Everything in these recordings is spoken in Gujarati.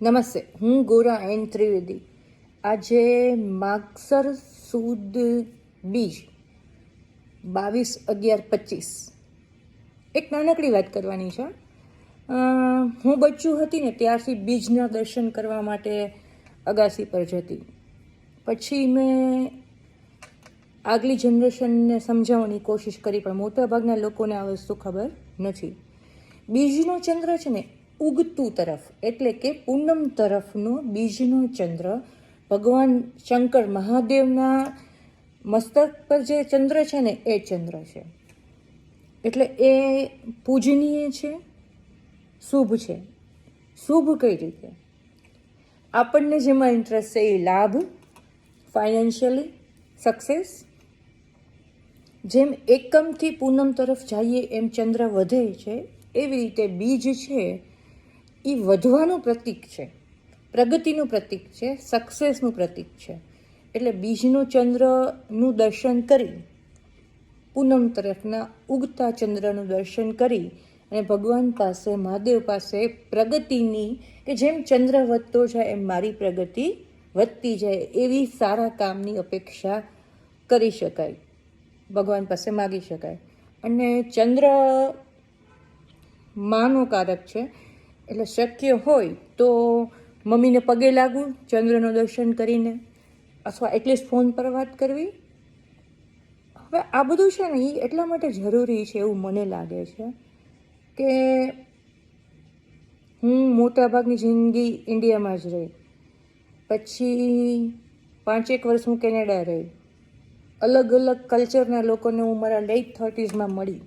નમસ્તે, હું ગોરા એન ત્રિવેદી. આજે માગસર સુદ બીજ 22/11/25 એક નાનકડી વાત કરવાની છે. હું બચ્ચું હતી ને ત્યારથી બીજના દર્શન કરવા માટે અગાસી પર જતી. પછી મેં આગલી જનરેશનને સમજાવવાની કોશિશ કરી, પણ મોટાભાગના લોકોને આ વસ્તુ ખબર નથી. બીજનો ચંદ્ર છે ને ઉગતું તરફ એટલે કે પૂનમ તરફનો બીજનો ચંદ્ર ભગવાન શંકર મહાદેવના મસ્તક પર જે ચંદ્ર છે ને એ ચંદ્ર છે. એટલે એ પૂજનીય છે, શુભ છે. શુભ કઈ રીતે? આપણને જેમાં ઇન્ટરેસ્ટ છે એ લાભ, ફાઇનાન્શિયલી સક્સેસ. જેમ એકમથી પૂનમ તરફ જઈએ એમ ચંદ્ર વધે છે, એવી રીતે બીજ છે એ વધવાનું પ્રતીક છે, પ્રગતિનું પ્રતીક છે, સક્સેસનું પ્રતીક છે. એટલે બીજનો ચંદ્રનું દર્શન કરી, પૂનમ તરફના ઉગતા ચંદ્રનું દર્શન કરી અને ભગવાન પાસે, મહાદેવ પાસે પ્રગતિની, કે જેમ ચંદ્ર વધતો જાય એમ મારી પ્રગતિ વધતી જાય એવી સારા કામની અપેક્ષા કરી શકાય, ભગવાન પાસે માગી શકાય. અને ચંદ્ર માનો કારક છે, એટલે શક્ય હોય તો મમ્મીને પગે લાગવું ચંદ્રનું દર્શન કરીને, અથવા એટલીસ્ટ ફોન પર વાત કરવી. હવે આ બધું છે ને એ એટલા માટે જરૂરી છે એવું મને લાગે છે કે હું મોટાભાગની જિંદગી ઇન્ડિયામાં જ રહી, પછી 5-1 વર્ષ હું કેનેડા રહી. અલગ અલગ કલ્ચરના લોકોને હું મારા લેટ 30sમાં મળી.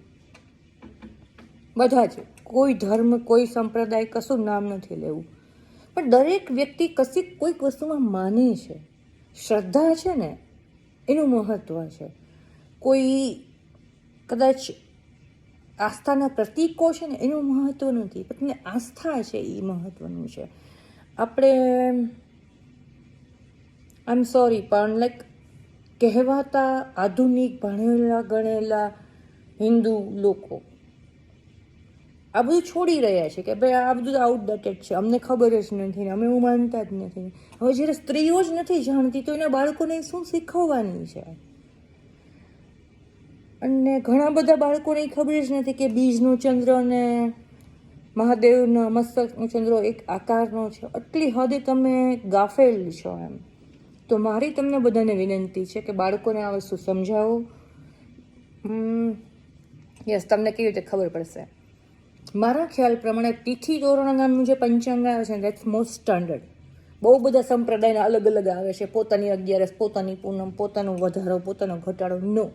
બધા જ, કોઈ ધર્મ, કોઈ સંપ્રદાય, કશું નામ નથી લેવું, પણ દરેક વ્યક્તિ કશીક કોઈક વસ્તુમાં માને છે. શ્રદ્ધા છે ને એનું મહત્ત્વ છે. કોઈ કદાચ આસ્થાના પ્રતીકો છે ને એનું મહત્ત્વ નથી, પણ આસ્થા છે એ મહત્ત્વનું છે. આપણે આઈ એમ સોરી પણ લાઈક કહેવાતા આધુનિક ભણેલા ગણેલા હિન્દુ લોકો આ બધું છોડી રહ્યા છે કે ભાઈ આ બધું આઉટડેટેડ છે, અમને ખબર જ નથી, અમે એવું માનતા જ નથી. હવે જ્યારે સ્ત્રીઓ જ નથી જાણતી તો એના બાળકોને શું શીખવવાની છે? અને ઘણા બધા બાળકોને ખબર જ નથી કે બીજનો ચંદ્ર અને મહાદેવના મસ્તકનો ચંદ્ર એક આકારનો છે. આટલી હદે તમે ગાફેલ છો એમ. તો મારી તમને બધાને વિનંતી છે કે બાળકોને આ વસ્તુ સમજાવો. યસ, તમને કેવી રીતે ખબર પડશે? મારા ખ્યાલ પ્રમાણે તિથિ તોરણ નામનું જે પંચાંગ આવે છે ને દેટ્સ મોસ્ટ સ્ટાન્ડર્ડ. બહુ બધા સંપ્રદાયના અલગ અલગ આવે છે, પોતાની 11, પોતાની પૂનમ, પોતાનો વધારો, પોતાનો ઘટાડો. નો,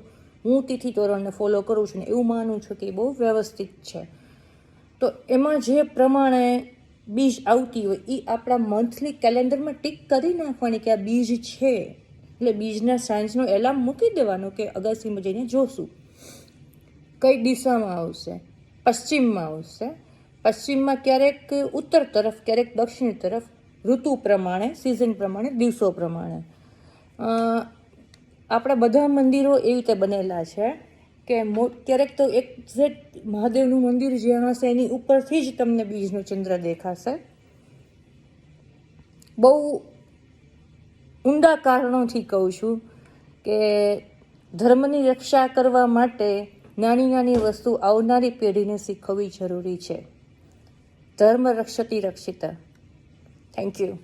હું તિથિ તોરણને ફોલો કરું છું ને એવું માનું છું કે એ બહુ વ્યવસ્થિત છે. તો એમાં જે પ્રમાણે બીજ આવતી હોય એ આપણા મંથલી કેલેન્ડરમાં ટીક કરી નાખવાની કે આ બીજ છે. એટલે બીજના સાંજનો એલાર્મ મૂકી દેવાનો કે અગાસીમાં જઈને જોશું કઈ દિશામાં આવશે. પશ્ચિમમાં આવશે. પશ્ચિમમાં ક્યારેક ઉત્તર તરફ, ક્યારેક દક્ષિણ તરફ, ઋતુ પ્રમાણે, સિઝન પ્રમાણે, દિવસો પ્રમાણે. આપણા બધા મંદિરો એવી રીતે બનેલા છે કે ક્યારેક તો એક્ઝેક્ટ મહાદેવનું મંદિર જ્યાં હશે એની ઉપરથી જ તમને બીજનો ચંદ્ર દેખાશે. બહુ ઊંડા કારણોથી કહું છું કે ધર્મની રક્ષા કરવા માટે નાની નાની વસ્તુ આવનારી પેઢીને શીખવવી જરૂરી છે. ધર્મ રક્ષતી રક્ષિતા. Thank you.